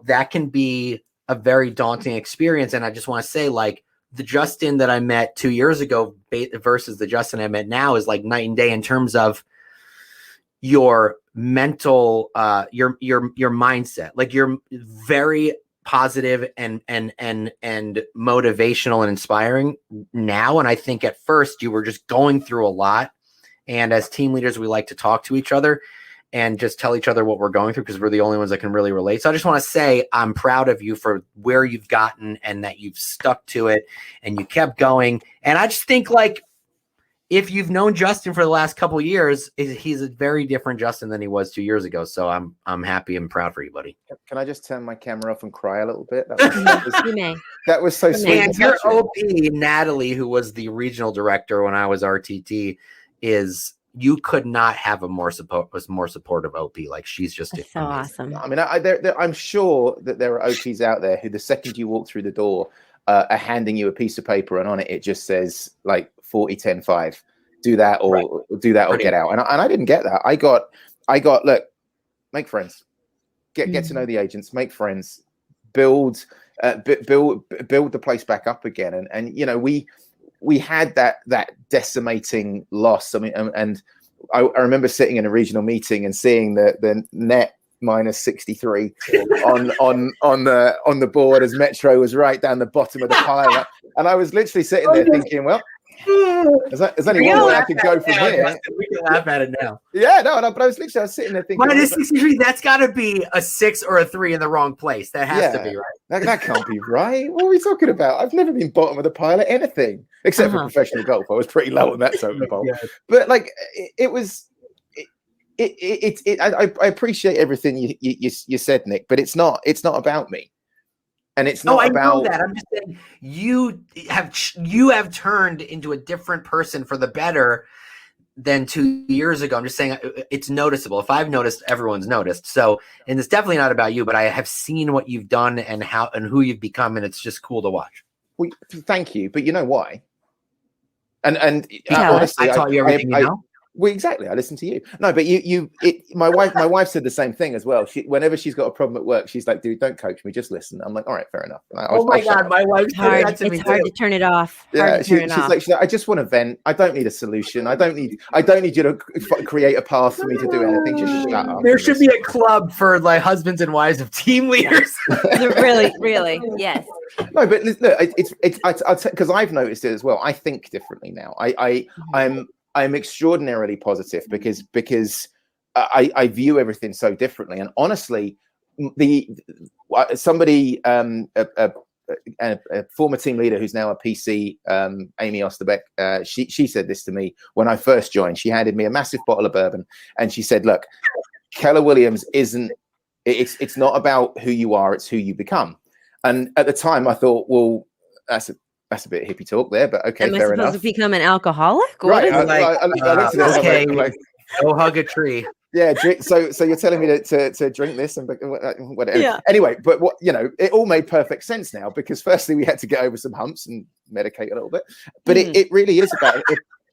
that can be a very daunting experience. And I just want to say, like, the Justin that I met 2 years ago versus the Justin I met now is like night and day in terms of your mental, your mindset. Like you're very positive and motivational and inspiring now. And I think at first you were just going through a lot. And as team leaders, we like to talk to each other. and just tell each other what we're going through, because we're the only ones that can really relate. So I just want to say I'm proud of you for where you've gotten and that you've stuck to it and you kept going. And I just think, like, if you've known Justin for the last couple of years, he's a very different Justin than he was 2 years ago. So I'm happy and proud for you, buddy. Can I just turn my camera off and cry a little bit? You may. That was so sweet. And your OP, Natalie, who was the regional director when I was RTT, you could not have a more supportive OP. Like, she's just so awesome. I mean, I'm sure that there are OPs out there who, the second you walk through the door, are handing you a piece of paper, and on it just says like 40, 10, 5. Do that or do that or get out. And I didn't get that. I got look, make friends, get to know the agents, make friends, build the place back up again. And you know, we had that decimating loss. I mean, and I remember sitting in a regional meeting and seeing the net minus 63 on the board as Metro was right down the bottom of the pile, and I was literally sitting there thinking, well, there's only one way I could go from here. We can laugh at it now. Yeah, no, but I was sitting there thinking, minus 63. That's got to be a 6 or a 3 in the wrong place. That has to be right. That can't be right. What are we talking about? I've never been bottom of the pile at anything except for professional golf. I was pretty low on that totem pole. But like, it was. I appreciate everything you said, Nick, but it's not about me, and it's not about. I know that. I'm just saying you have turned into a different person for the better than 2 years ago. I'm just saying it's noticeable. If I've noticed, everyone's noticed. So, and it's definitely not about you, but I have seen what you've done and how and who you've become, and it's just cool to watch. Well, thank you, but you know why? And honestly, I taught you everything you know. Well, exactly. I listen to you. No, but my wife said the same thing as well. Whenever she's got a problem at work, she's like, "Dude, don't coach me, just listen." I'm like, "All right, fair enough." My God, my wife's hard. It's hard to turn it off. Yeah, she's like, "I just want to vent. I don't need a solution. I don't need you to create a path for me to do anything. Just shut up." There should be a club for like husbands and wives of team leaders. really, yes. No, but look, it's because I've noticed it as well. I think differently now. I'm extraordinarily positive because I view everything so differently. And honestly, somebody, a former team leader who's now a PC, Amy Osterbeck, she said this to me when I first joined. She handed me a massive bottle of bourbon, and she said, "Look, Keller Williams it's not about who you are, it's who you become." And at the time, I thought, well, that's a bit hippie talk there, but okay, fair enough. Am I supposed to become an alcoholic? Right. I looked at it, okay, like, go hug a tree. Yeah. So you're telling me to drink this and whatever. Yeah. Anyway, but what, it all made perfect sense now, because firstly we had to get over some humps and medicate a little bit, but it really is about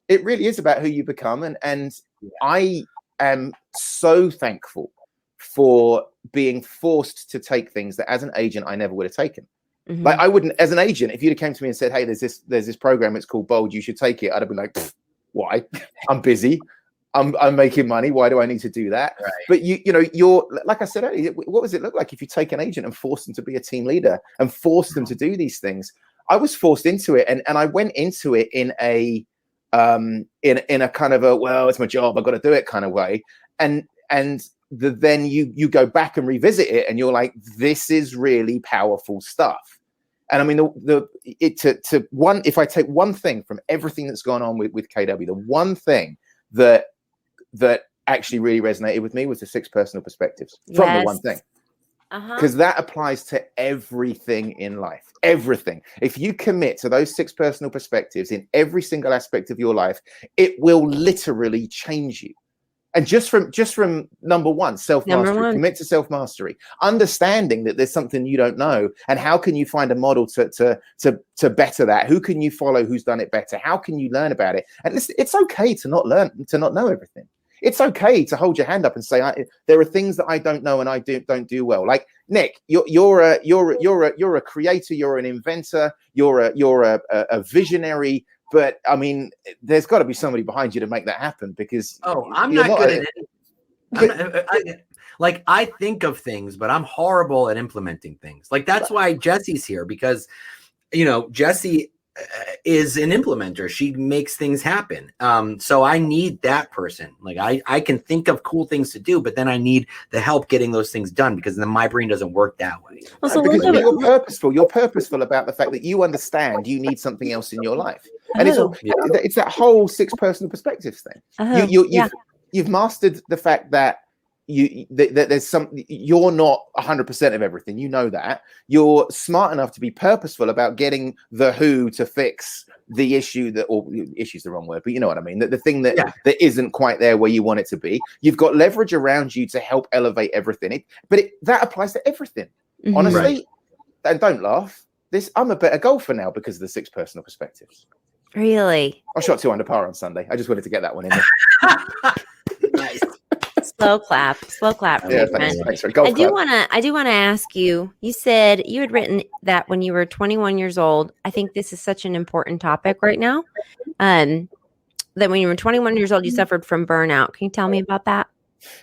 it really is about who you become, and I am so thankful for being forced to take things that as an agent I never would have taken. Mm-hmm. Like, I wouldn't, as an agent, if you'd have came to me and said, "Hey, there's this program, it's called Bold, you should take it," I'd have been like, "Why? I'm busy. I'm making money. Why do I need to do that?" Right. But you're like I said earlier, what does it look like if you take an agent and force them to be a team leader and force them to do these things? I was forced into it, and I went into it in a kind of a, well, it's my job, I've got to do it kind of way. And then you go back and revisit it, and you're like, this is really powerful stuff. And I mean, if I take one thing from everything that's gone on with KW, the one thing that actually really resonated with me was the 6 personal perspectives from the one thing. Because that applies to everything in life. Everything. If you commit to those 6 personal perspectives in every single aspect of your life, it will literally change you. And just from number 1, self-mastery, commit to self-mastery, understanding that there's something you don't know, and how can you find a model to better that? Who can you follow who's done it better? How can you learn about it? And listen, it's okay to not know everything. It's okay to hold your hand up and say, there are things that I don't know and I don't do well. Like Nick, you're a creator, you're an inventor, you're a visionary. But I mean, there's got to be somebody behind you to make that happen, because I'm not good at it. I think of things, but I'm horrible at implementing things. Like, that's why Jesse's here, because Jesse is an implementer. She makes things happen. So I need that person. Like I can think of cool things to do, but then I need the help getting those things done, because then my brain doesn't work that way. Well, so Because you're purposeful. You're purposeful about the fact that you understand you need something else in your life, and it's that whole 6 personal perspectives thing. You've mastered the fact that there's you're not 100% of everything. You know that. You're smart enough to be purposeful about getting the who to fix the issue or issue's the wrong word, but you know what I mean. The thing that isn't quite there where you want it to be. You've got leverage around you to help elevate everything. That applies to everything. Mm-hmm. Honestly, right. And don't laugh. I'm a better golfer now because of the 6 personal perspectives. Really? I shot 2 under par on Sunday. I just wanted to get that one in there. Nice. Slow clap. Yeah, thanks. I do want to ask you. You said you had written that when you were 21 years old. I think this is such an important topic right now. That when you were 21 years old, you suffered from burnout. Can you tell me about that?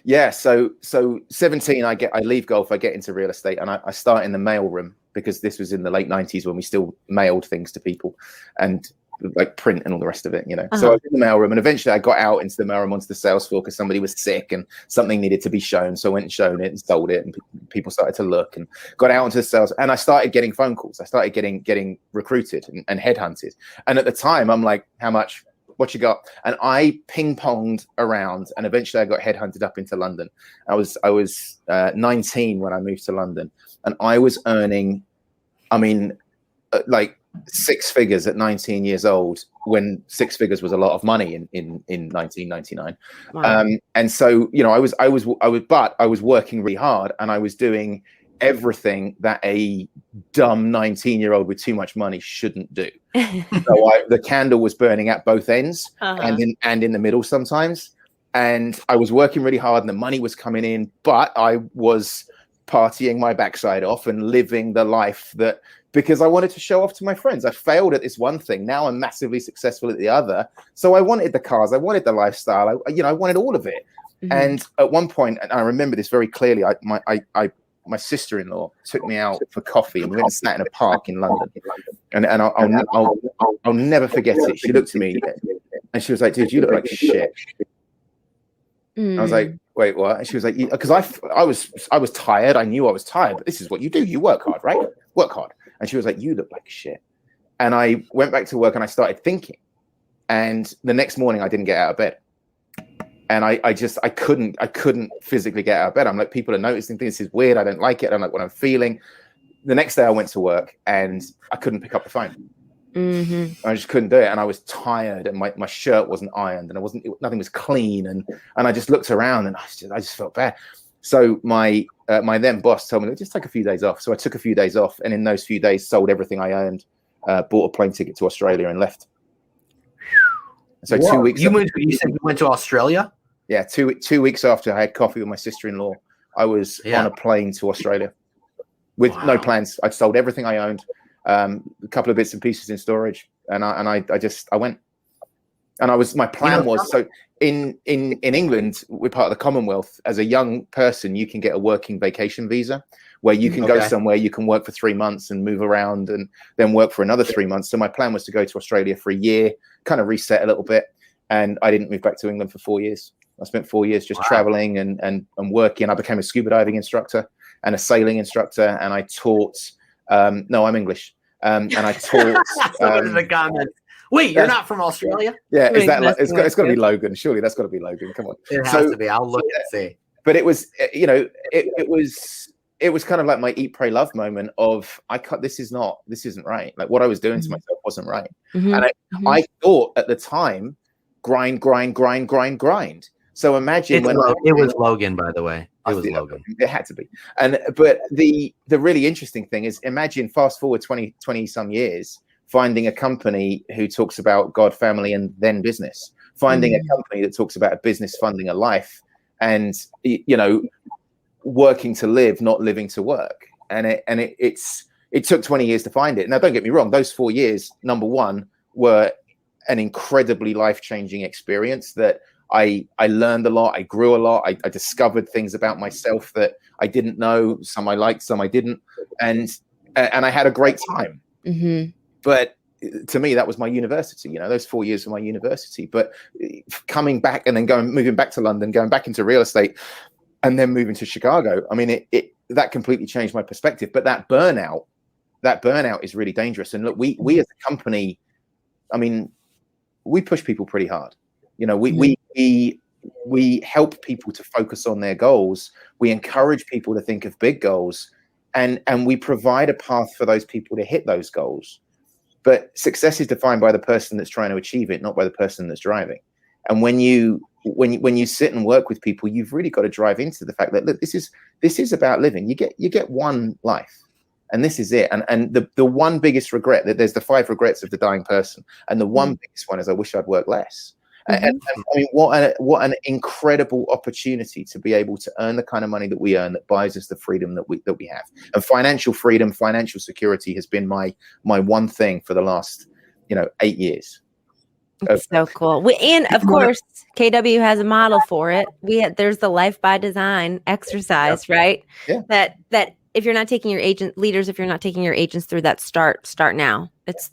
Yeah. So 17, I leave golf. I get into real estate, and I start in the mail room, because this was in the late 90s when we still mailed things to people, and like print and all the rest of it, you know. So I was in the mailroom, and eventually I got out into the mailroom onto the sales floor because somebody was sick and something needed to be shown. So I went and shown it and sold it, and people started to look, and got out into the sales, and I started getting phone calls. I started getting recruited and headhunted. And at the time, I'm like, how much? What you got? And I ping-ponged around, and eventually I got headhunted up into London. I was 19 when I moved to London, and I was earning, like 6 figures at 19 years old, when 6 figures was a lot of money in 1999. Wow. And so, you know, I was working really hard, and I was doing everything that a dumb 19-year-old with too much money shouldn't do. So the candle was burning at both ends, and in the middle sometimes. And I was working really hard, and the money was coming in, but I was partying my backside off and living the life that, because I wanted to show off to my friends. I failed at this one thing. Now I'm massively successful at the other. So I wanted the cars. I wanted the lifestyle. I wanted all of it. Mm-hmm. And at one point, and I remember this very clearly, my sister-in-law took me out for coffee, and we went and sat in a park in London. And I'll never forget it. She looked at me and she was like, "Dude, you look like shit." I was like, "Wait, what?" And she was like, "Because I was tired. I knew I was tired, but this is what you do. You work hard, right? Work hard." And she was like, "You look like shit." And I went back to work, and I started thinking. And the next morning, I didn't get out of bed. And I couldn't physically get out of bed. I'm like, people are noticing things. This is weird. I don't like it. I don't like what I'm feeling. The next day I went to work, and I couldn't pick up the phone. Mm-hmm. I just couldn't do it. And I was tired, and my shirt wasn't ironed, and nothing was clean. And I just looked around, and I just felt bad. So my then boss told me, just take a few days off. So I took a few days off, and in those few days sold everything I owned, bought a plane ticket to Australia, and left. So Whoa. 2 weeks. You said you went to Australia? Yeah, 2 weeks after I had coffee with my sister-in-law, I was on a plane to Australia with no plans. I'd sold everything I owned, a couple of bits and pieces in storage, and I went. And my plan was, so in England, we're part of the Commonwealth. As a young person, you can get a working vacation visa, where you can go somewhere, you can work for 3 months and move around, and then work for another 3 months. So my plan was to go to Australia for a year, kind of reset a little bit, and I didn't move back to England for 4 years. I spent 4 years just traveling and working. I became a scuba diving instructor and a sailing instructor, and I taught. No, I'm English, and I taught. In the comments. Wait, you're not from Australia? Yeah, is that? It's got to be Logan. Surely that's got to be Logan. Come on, it has to be. I'll look and see. But it was, it was kind of like my eat, pray, love moment of this isn't right. Like what I was doing to myself wasn't right, and I thought at the time, grind. So imagine it was Logan, by the way. It was Logan. It had to be. But the really interesting thing is, imagine fast forward 20 some years, finding a company who talks about God, family, and then business. Finding a company that talks about a business funding a life, and working to live, not living to work. And it took 20 years to find it. Now, don't get me wrong; those 4 years, number one, were an incredibly life-changing experience that I learned a lot. I grew a lot. I discovered things about myself that I didn't know. Some I liked, some I didn't. And I had a great time. Mm-hmm. But to me, that was my university, those 4 years of my university. But coming back and then moving back to London, going back into real estate, and then moving to Chicago, I mean, that completely changed my perspective. But that burnout is really dangerous. And look, we as a company, I mean, we push people pretty hard. We help people to focus on their goals. We encourage people to think of big goals, and we provide a path for those people to hit those goals. But success is defined by the person that's trying to achieve it, not by the person that's driving. And when you sit and work with people, you've really got to drive into the fact that, look, this is about living. You get one life, and this is it. And the one biggest regret, that there's the 5 regrets of the dying person, and the one biggest one is, I wish I'd worked less. And I mean, what an incredible opportunity to be able to earn the kind of money that we earn, that buys us the freedom that we have. And financial freedom, financial security has been my one thing for the last 8 years. It's so cool. And of course, KW has a model for it. There's the Life by Design exercise, right? Yeah. That if you're not taking your leaders, if you're not taking your agents through that, start now.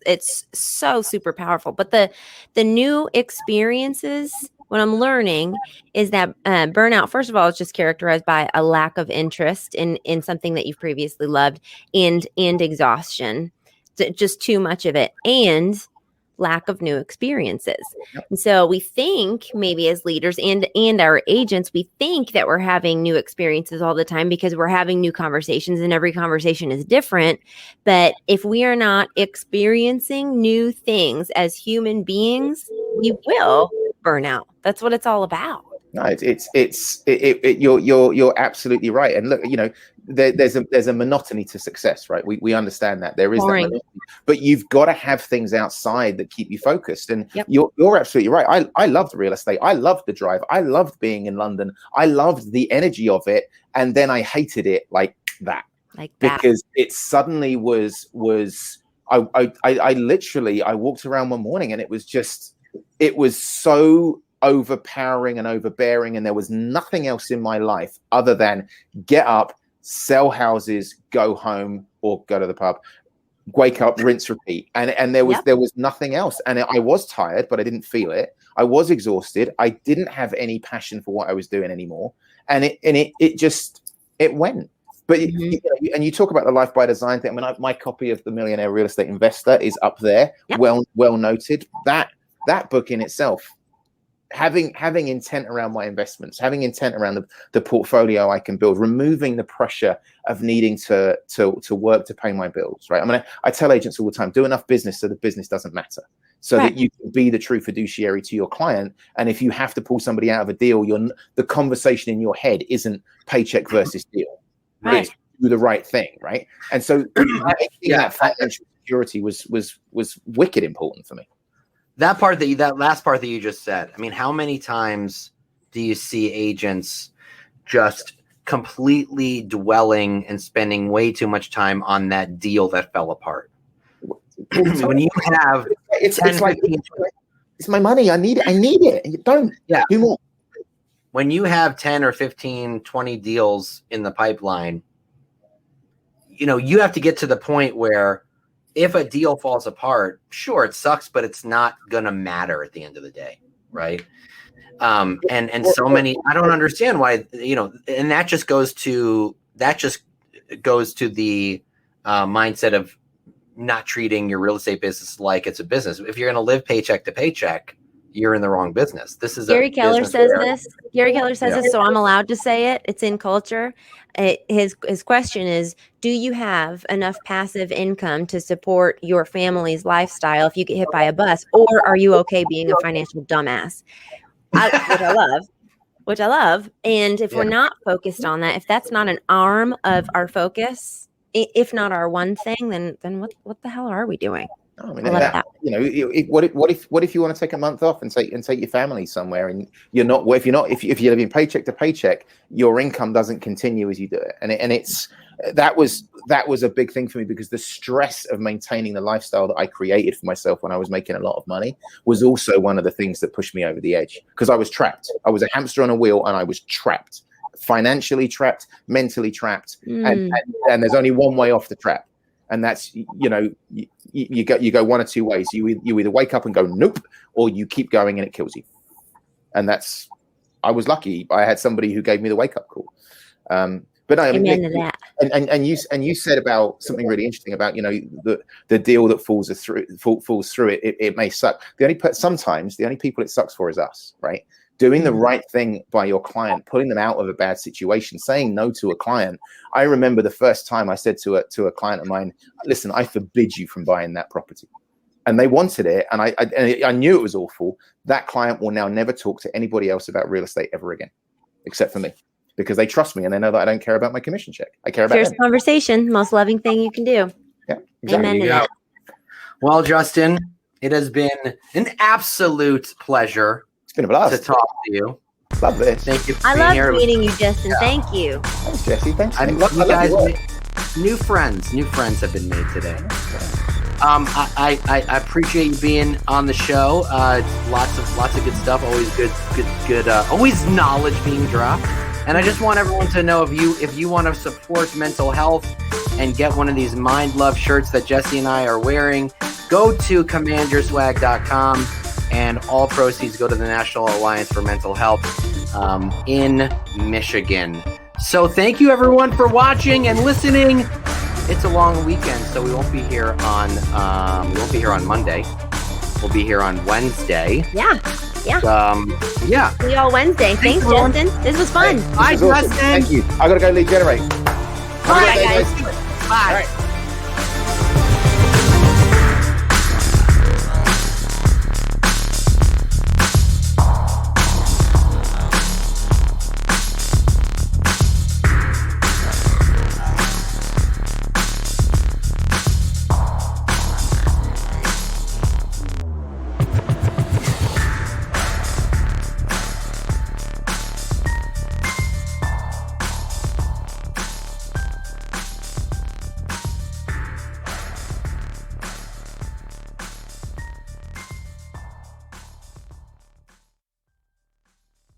It's so super powerful. But the new experiences, what I'm learning is that burnout, first of all, is just characterized by a lack of interest in something that you've previously loved, and exhaustion, just too much of it, and lack of new experiences. And so we think, maybe as leaders and our agents, we think that we're having new experiences all the time because we're having new conversations, and every conversation is different. But if we are not experiencing new things as human beings, we will burn out. That's what it's all about. No, you're absolutely right. And look, there's a monotony to success, right? We understand that there is that monotony, but you've got to have things outside that keep you focused. And you're absolutely right. I loved real estate. I loved the drive. I loved being in London. I loved the energy of it, and then I hated it like that because it suddenly was. I literally walked around one morning, and it was so overpowering and overbearing, and there was nothing else in my life other than get up, sell houses, go home, or go to the pub, wake up, rinse, repeat. And there was nothing else. And I was tired, but I didn't feel it. I was exhausted. I didn't have any passion for what I was doing anymore. And it went. But and you talk about the Life by Design thing. I mean, my copy of The Millionaire Real Estate Investor is up there. Well noted. That book in itself, having intent around my investments, having intent around the portfolio I can build, removing the pressure of needing to work to pay my bills, right? I mean, I tell agents all the time, do enough business so the business doesn't matter, so that you can be the true fiduciary to your client. And if you have to pull somebody out of a deal, the conversation in your head isn't paycheck versus deal. Right. It's do the right thing, right? And so making that financial security was wicked important for me. That last part that you just said, I mean, how many times do you see agents just completely dwelling and spending way too much time on that deal that fell apart? When you have it's my money. I need it. You don't do more. When you have 10 or 15, 20 deals in the pipeline, you have to get to the point where if a deal falls apart, sure, it sucks, but it's not gonna matter at the end of the day, right? And so many, I don't understand why, and that just goes to the mindset of not treating your real estate business like it's a business. If you're gonna live paycheck to paycheck, you're in the wrong business. This is Gary Keller says this. Gary Keller says this, so I'm allowed to say it. It's in culture. His question is, do you have enough passive income to support your family's lifestyle if you get hit by a bus, or are you okay being a financial dumbass? Which I love. And if we're not focused on that, if that's not an arm of our focus, if not our one thing, then what the hell are we doing? I mean, what if you want to take a month off and take your family somewhere, and if you're living paycheck to paycheck, your income doesn't continue as you do it, and that was a big thing for me, because the stress of maintaining the lifestyle that I created for myself when I was making a lot of money was also one of the things that pushed me over the edge, because I was trapped. I was a hamster on a wheel, and I was trapped, financially trapped, mentally trapped, and there's only one way off the trap. And that's, you go one or two ways. You either wake up and go nope, or you keep going and it kills you. And I was lucky. I had somebody who gave me the wake up call. But no, Amen to that. And you said about something really interesting about the deal that falls through it may suck. Sometimes the only people it sucks for is us, right? Doing the right thing by your client, pulling them out of a bad situation, saying no to a client. I remember the first time I said to a client of mine, listen, I forbid you from buying that property. And they wanted it. And I knew it was awful. That client will now never talk to anybody else about real estate ever again, except for me, because they trust me and they know that I don't care about my commission check. I care about Fierce conversation, most loving thing you can do. Yeah, exactly. Amen to that. Well, Justin, it has been an absolute pleasure. It's been a blast to talk to you. Love this. Thank you. I love meeting you, Justin. Thank you. Thanks, Jesse. Thanks. You guys, new friends have been made today. I appreciate you being on the show. Lots of good stuff. Always good. Always knowledge being dropped. And I just want everyone to know, if you want to support mental health and get one of these Mind Love shirts that Jesse and I are wearing, go to commandyourswag.com. And all proceeds go to the National Alliance for Mental Health in Michigan. So thank you, everyone, for watching and listening. It's a long weekend, so we won't be here on Monday. We'll be here on Wednesday. Yeah. Yeah. See y'all Wednesday. Thanks, Justin. This was fun. Bye, Justin. Thank you. I gotta go lead generate. All right, guys. Bye. All right.